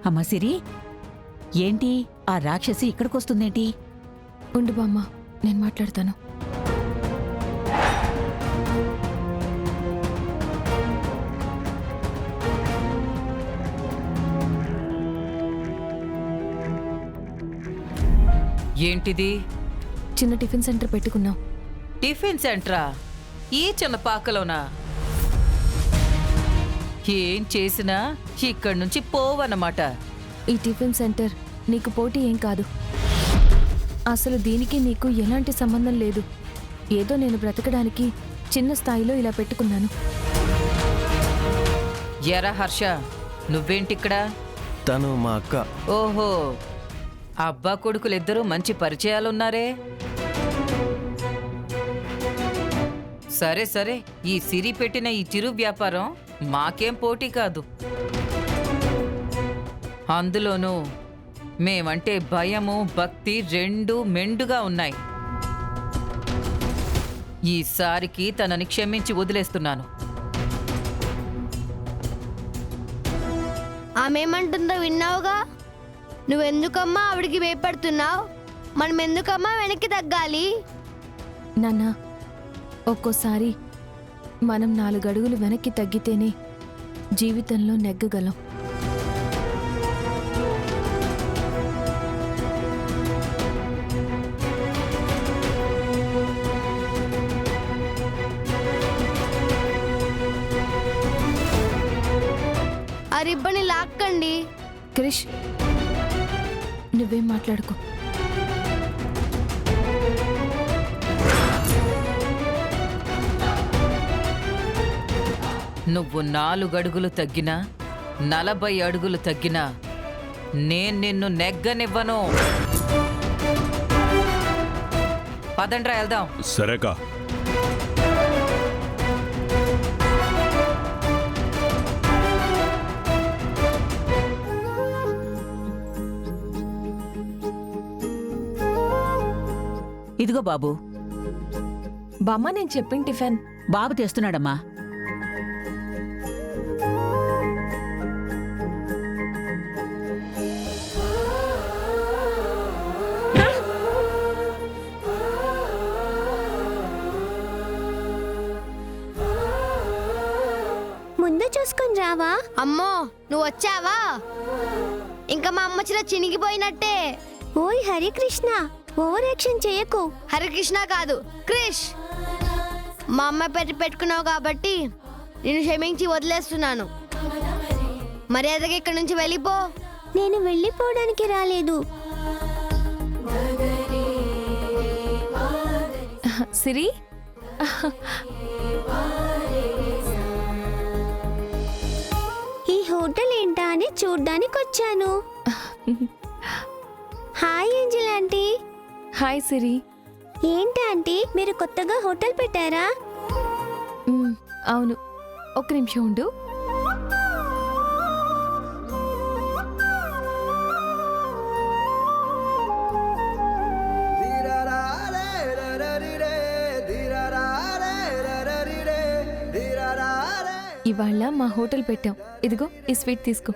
అమ్మా సిరి, ఏంటి ఆ రాక్షసి ఇక్కడికొస్తుందేంటి? ఉండు బామ్మ, నేను మాట్లాడతాను. ఏంటిది? చిన్న టిఫిన్ సెంటర్ పెట్టుకున్నాం. టిఫిన్ సెంటరా? ఈ చిన్న పాకలోనా? ఏం చేసినా ఇక్కడి నుంచి పోవన్నమాట. ఈ టిఫిన్ సెంటర్ నీకు పోటీ ఏం కాదు. అసలు దీనికి నీకు ఎలాంటి సంబంధం లేదు. ఏదో నేను బ్రతకడానికి చిన్న స్థాయిలో ఇలా పెట్టుకున్నాను. ఎరా హర్ష, నువ్వేంటిక్కడ? తను మా అక్క. ఓహో, అబ్బా కొడుకులిద్దరూ మంచి పరిచయాలున్నారే. సరే సరే, ఈ సిరి పెట్టిన ఈ చిరు వ్యాపారం మాకేం పోటీ కాదు. అందులోనూ మేమంటే భయము భక్తి రెండూ మెండుగా ఉన్నాయి. ఈసారికి తనని క్షమించి వదిలేస్తున్నాను. ఆమెమంటుందో విన్నావుగా? నువ్వెందుకమ్మా ఆవిడికి భయపడుతున్నావు? మనం ఎందుకమ్మా వెనక్కి తగ్గాలి? నాన్న, ఒక్కోసారి మనం 4 అడుగులు వెనక్కి తగ్గితేనే జీవితంలో నెగ్గగలం. ఆ రిబ్బని లాక్కండి. క్రిష్, నువ్వేం మాట్లాడుకో. నువ్వు 4 అడుగులు తగ్గినా 40 అడుగులు తగ్గినా నేను నిన్ను నెగ్గనివ్వను. పదండ్రా వెళ్దాం. సరేకా. ఇదిగో బాబు. బామ్మ, నేను చెప్పిన టిఫిన్. బాబు తెస్తున్నాడమ్మా. ముందు చూసుకొని రావా? అమ్మో, నువ్వు వచ్చావా? ఇంకా మా అమ్మ చిన్న చినిగిపోయినట్టే. ఓయ్ హరికృష్ణ, ఓవర్ యాక్షన్ చేయకు. హరికృష్ణ కాదు, క్రిష్. మా అమ్మ పెట్టుకున్నావు కాబట్టి నేను క్షమించి వదిలేస్తున్నాను. మర్యాదగా ఇక్కడి నుంచి వెళ్ళిపో. నేను వెళ్ళిపోవడానికి రాలేదు. సిరి, ఈ హోటల్ ఏంటా అని చూడ్డానికి వచ్చాను. Hi Angel aunty. హాయ్ సిరి. ఏంటి ఆంటీ, మీరు కొత్తగా హోటల్ పెట్టారా? అవును, ఒక్క నిమిషం ఉండు. ఇవాళ మా హోటల్ పెట్టాం. ఇదిగో ఈ స్వీట్ తీసుకో.